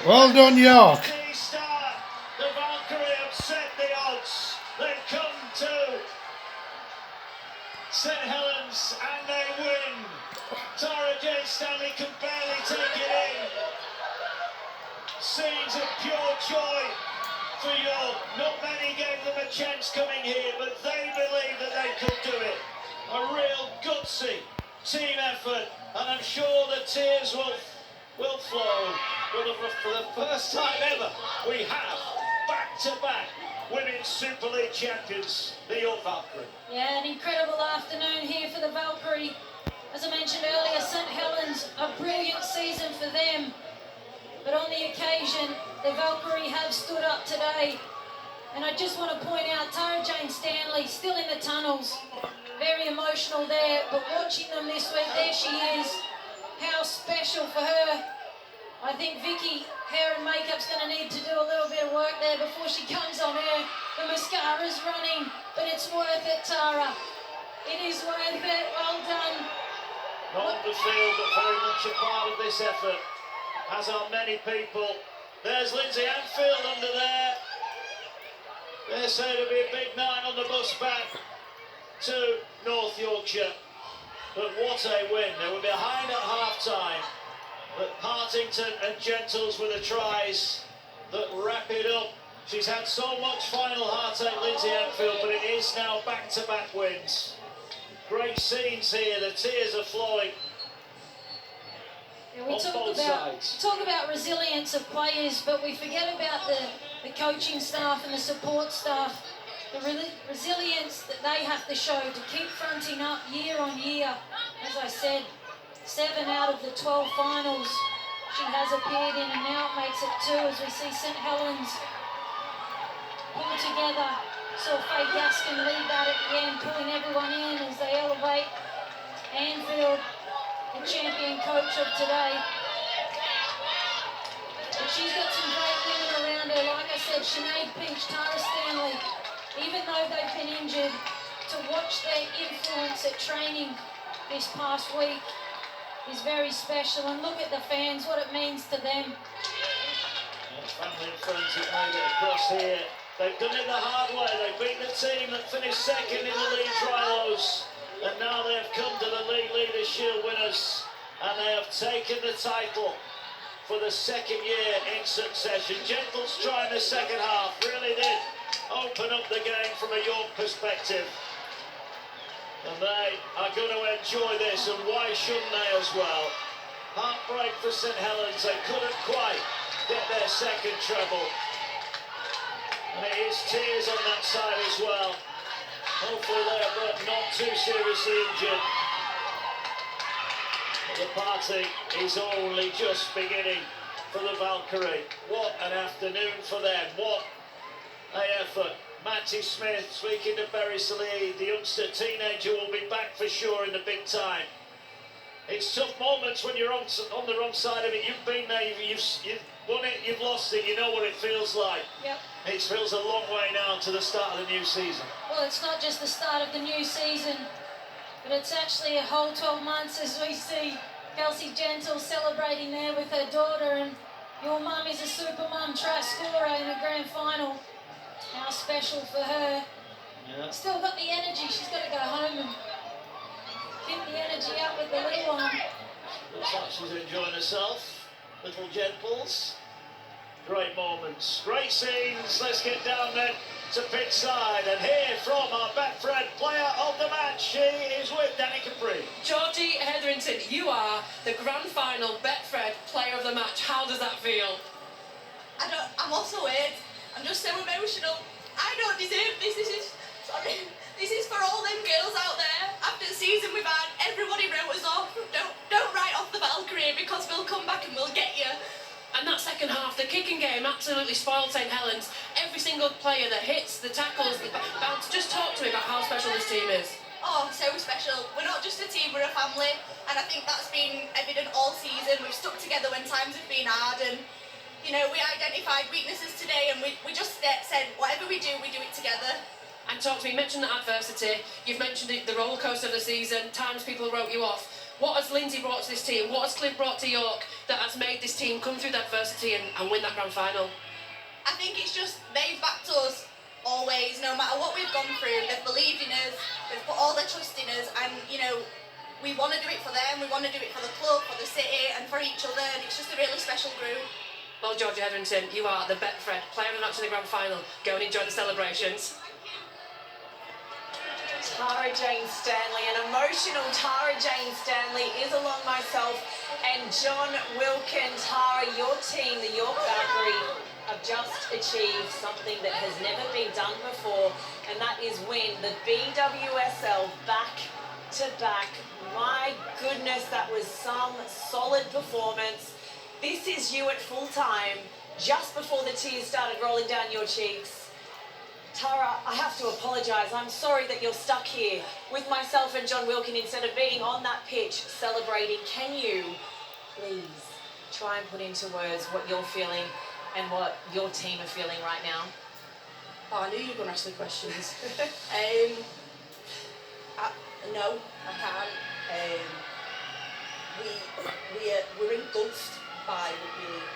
Well done, York. The Valkyrie have set the odds. They've come to St Helens and they win. Tara Jane Stanley can barely take it in. Scenes of pure joy for York. Not many gave them a chance coming here, but they believed that they could do it. A real gutsy team effort, and I'm sure the tears will flow. But for the first time ever, we have back-to-back Women's Super League champions, the York Valkyrie. Yeah, an incredible afternoon here for the Valkyrie. As I mentioned earlier, St Helens, a brilliant season for them. But on the occasion, the Valkyrie have stood up today. And I just want to point out Tara Jane Stanley still in the tunnels. Very emotional there, but watching them this week, there she is. How special for her. I think Vicky, hair and makeup's going to need to do a little bit of work there before she comes on air. The mascara's running, but it's worth it, Tara. It is worth it. Well done. Not on the field, but very much a part of this effort, as are many people. There's Lindsay Anfield under there. They're saying it'll be a big night on the bus back to North Yorkshire. But what a win. They were behind at half-time. But Partington and Gentles were the tries that wrap it up. She's had so much final heartache, Lindsay Anfield, but it is now back-to-back wins. Great scenes here, the tears are flowing. Yeah, we talk about resilience of players, but we forget about the coaching staff and the support staff. The resilience that they have to show to keep fronting up year on year. As I said, 7 out of the 12 finals she has appeared in, and now it makes it 2 as we see St Helens pull together. Saw Faye Gaskin lead that at the end, pulling everyone in as they elevate Anfield, the champion coach of today. But she's got some great women around her. Like I said, Sinead Peach, Tara Stanley, even though they've been injured, to watch their influence at training this past week is very special. And look at the fans, what it means to them. Yeah, family and friends have made it across here. They've done it the hard way. They beat the team that finished second in the league trials. And now they have come to the League Leaders' Shield winners. And they have taken the title for the second year in succession. Gentles trying the second half really did open up the game from a York perspective. And they are going to enjoy this, and why shouldn't they as well? Heartbreak for St Helens. They couldn't quite get their second treble. And it is tears on that side as well. Hopefully they are not too seriously injured. But the party is only just beginning for the Valkyrie. What an afternoon for them. What an effort. Matty Smith speaking to Berry Salee, the youngster teenager, will be back for sure in the big time. It's tough moments when you're on the wrong side of it. You've been there, you've won it, you've lost it, you know what it feels like. Yep. It feels a long way now to the start of the new season. Well, it's not just the start of the new season, but it's actually a whole 12 months as we see Kelsey Gentle celebrating there with her daughter, and your mum is a super mum try scorer in a grand final. How special for her. Yeah. Still got the energy. She's got to go home and keep the energy up with the little one. Looks like she's enjoying herself. Little Gentles. Great moments. Great scenes. Let's get down then to pitch side and hear from our Betfred player of the match. She is with Danny Capri. Georgie Hetherington, you are the grand final Betfred player of the match. How does that feel? I'm also weird. I'm just so emotional. I don't deserve this. This is for all them girls out there. After the season we've had, everybody wrote us off. Don't write off the Valkyrie because we'll come back and we'll get you. And that second half, the kicking game absolutely spoiled St Helens. Every single player that hits, the tackles, the bounce. Just talk to me about how special this team is. Oh, so special. We're not just a team, we're a family. And I think that's been evident all season. We've stuck together when times have been hard, and you know, we identified weaknesses today, and we just said, whatever we do it together. And talk to me, you mentioned the adversity, you've mentioned the roller coaster of the season, times people wrote you off. What has Lindsay brought to this team? What has Clint brought to York that has made this team come through the adversity and win that grand final? I think it's just they've backed us always, no matter what we've gone through. They've believed in us, they've put all their trust in us, and you know, we want to do it for them, we want to do it for the club, for the city, and for each other, and it's just a really special group. Well, Georgia Hetherington, you are the Betfred player of the match in the grand final. Go and enjoy the celebrations. Tara Jane Stanley, an emotional Tara Jane Stanley is along myself and John Wilkin. Tara, your team, the York Valkyrie, have just achieved something that has never been done before, and that is win the BWSL back-to-back. My goodness, that was some solid performance. This is you at full time, just before the tears started rolling down your cheeks. Tara, I have to apologise. I'm sorry that you're stuck here with myself and John Wilkin instead of being on that pitch celebrating. Can you please try and put into words what you're feeling and what your team are feeling right now? Oh, I knew you were going to ask me questions. No, I can't. We're engulfed by rugby league.